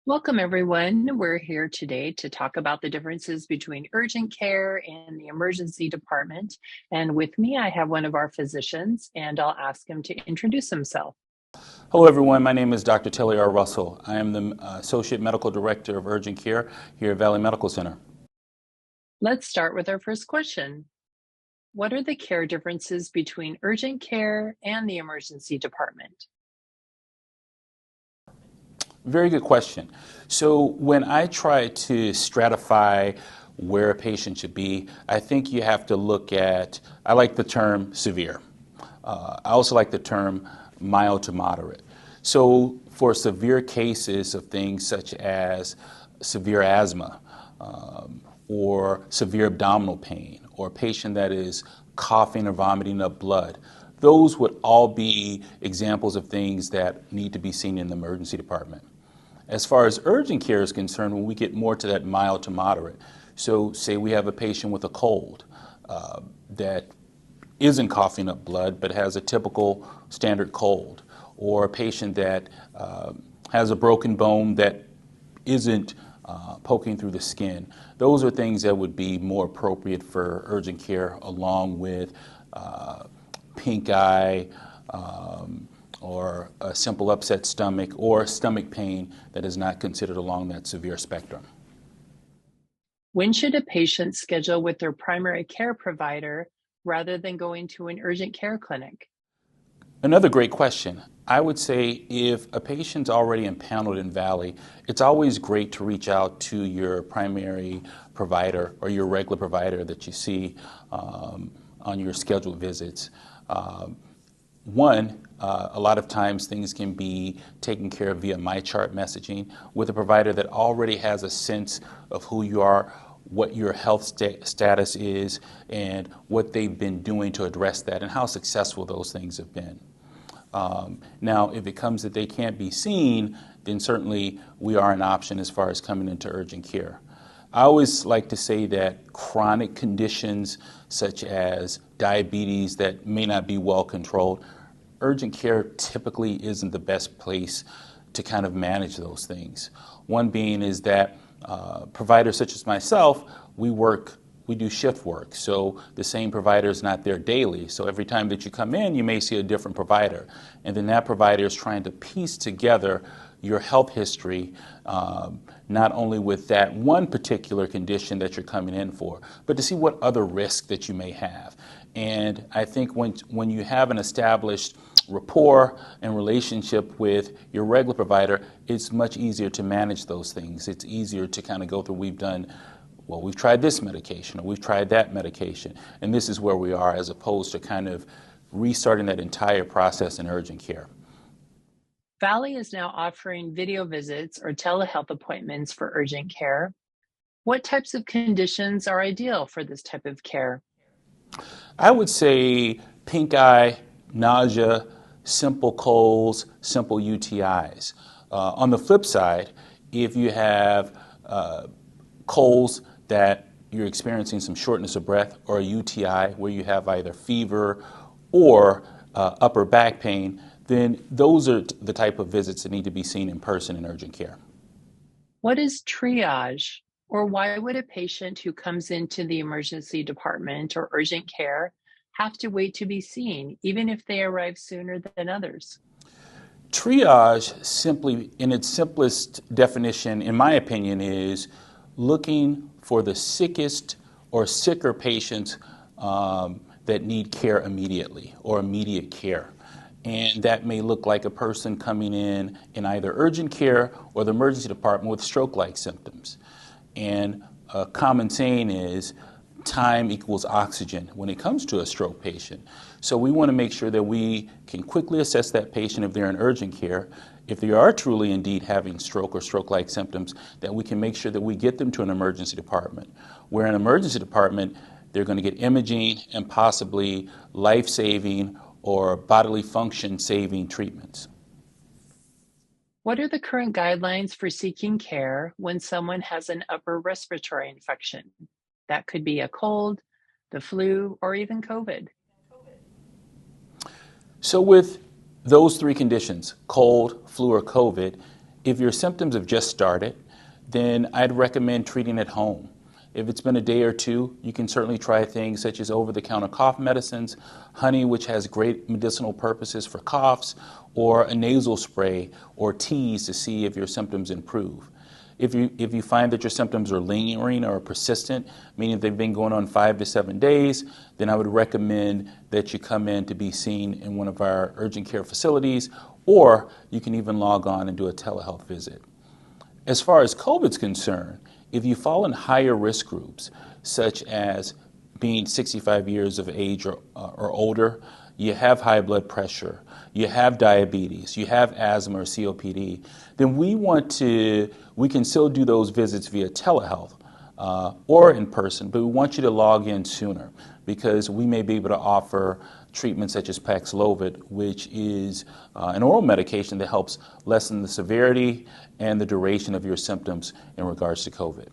Welcome, everyone. We're here today to talk about the differences between urgent care and the emergency department. And with me, I have one of our physicians, and I'll ask him to introduce himself. Hello, everyone. My name is Dr. Telly R. Russell. I am the Associate Medical Director of Urgent Care here at Valley Medical Center. Let's start with our first question. What are the care differences between urgent care and the emergency department? Very good question. So, when I try to stratify where a patient should be, I think you have to look at, I like the term severe. I also like the term mild to moderate. So, for severe cases of things such as severe asthma, or severe abdominal pain, or a patient that is coughing or vomiting up blood, those would all be examples of things that need to be seen in the emergency department. As far as urgent care is concerned, when we get more to that mild to moderate, so say we have a patient with a cold that isn't coughing up blood but has a typical standard cold, or a patient that has a broken bone that isn't poking through the skin. Those are things that would be more appropriate for urgent care, along with pink eye, or a simple upset stomach, or stomach pain that is not considered along that severe spectrum. When should a patient schedule with their primary care provider rather than going to an urgent care clinic? Another great question. I would say if a patient's already impaneled in Valley, it's always great to reach out to your primary provider or your regular provider that you see on your scheduled visits. A lot of times things can be taken care of via MyChart messaging with a provider that already has a sense of who you are, what your health status is, and what they've been doing to address that, and how successful those things have been. Now, if it comes that they can't be seen, then certainly we are an option as far as coming into urgent care. I always like to say that chronic conditions such as diabetes that may not be well controlled, urgent care typically isn't the best place to kind of manage those things. One being is that providers such as myself, we do shift work. So the same provider is not there daily. So every time that you come in, you may see a different provider. And then that provider is trying to piece together your health history, not only with that one particular condition that you're coming in for, but to see what other risks that you may have. And I think when you have an established rapport and relationship with your regular provider, it's much easier to manage those things. It's easier to kind of go through, we've tried this medication, or we've tried that medication, and this is where we are, as opposed to kind of restarting that entire process in urgent care. Valley is now offering video visits or telehealth appointments for urgent care. What types of conditions are ideal for this type of care? I would say pink eye, nausea, simple colds, simple UTIs. On the flip side, if you have colds that you're experiencing some shortness of breath, or a UTI where you have either fever or upper back pain, then those are the type of visits that need to be seen in person in urgent care. What is triage, or why would a patient who comes into the emergency department or urgent care have to wait to be seen, even if they arrive sooner than others? Triage, simply in its simplest definition, in my opinion, is looking for the sickest or sicker patients that need care immediately, or immediate care. And that may look like a person coming in either urgent care or the emergency department with stroke-like symptoms. And a common saying is time equals oxygen when it comes to a stroke patient. So we want to make sure that we can quickly assess that patient if they're in urgent care. If they are truly indeed having stroke or stroke-like symptoms, that we can make sure that we get them to an emergency department. Where in an emergency department, they're going to get imaging and possibly life-saving or bodily function-saving treatments. What are the current guidelines for seeking care when someone has an upper respiratory infection? That could be a cold, the flu, or even COVID. So with those three conditions, cold, flu, or COVID, If your symptoms have just started, then I'd recommend treating at home. If it's been a day or two, you can certainly try things such as over-the-counter cough medicines, honey, which has great medicinal purposes for coughs, or a nasal spray or teas to see if your symptoms improve. If you find that your symptoms are lingering or persistent, meaning they've been going on 5 to 7 days, then I would recommend that you come in to be seen in one of our urgent care facilities, or you can even log on and do a telehealth visit. As far as COVID's concerned, if you fall in higher risk groups, such as being 65 years of age or older, you have high blood pressure, you have diabetes, you have asthma or COPD, then we can still do those visits via telehealth or in person, but we want you to log in sooner because we may be able to offer treatments such as Paxlovid, which is an oral medication that helps lessen the severity and the duration of your symptoms in regards to COVID.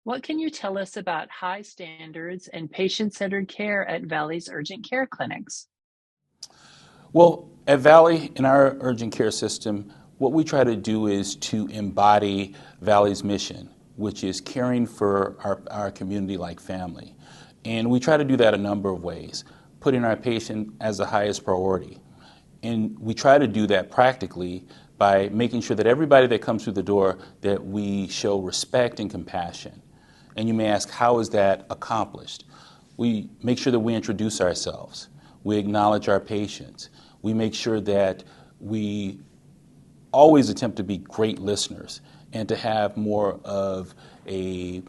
What can you tell us about high standards and patient-centered care at Valley's urgent care clinics? Well, at Valley, in our urgent care system, what we try to do is to embody Valley's mission, which is caring for our community like family. And we try to do that a number of ways, putting our patient as the highest priority. And we try to do that practically by making sure that everybody that comes through the door, that we show respect and compassion. And you may ask, how is that accomplished? We make sure that we introduce ourselves. We acknowledge our patients. We make sure that we always attempt to be great listeners and to have more of a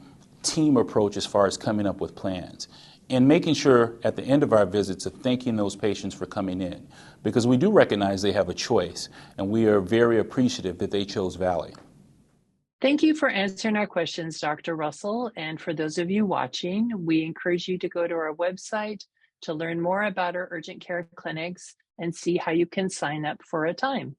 team approach as far as coming up with plans. And making sure at the end of our visits of thanking those patients for coming in, because we do recognize they have a choice, and we are very appreciative that they chose Valley. Thank you for answering our questions, Dr. Russell. And for those of you watching, we encourage you to go to our website to learn more about our urgent care clinics and see how you can sign up for a time.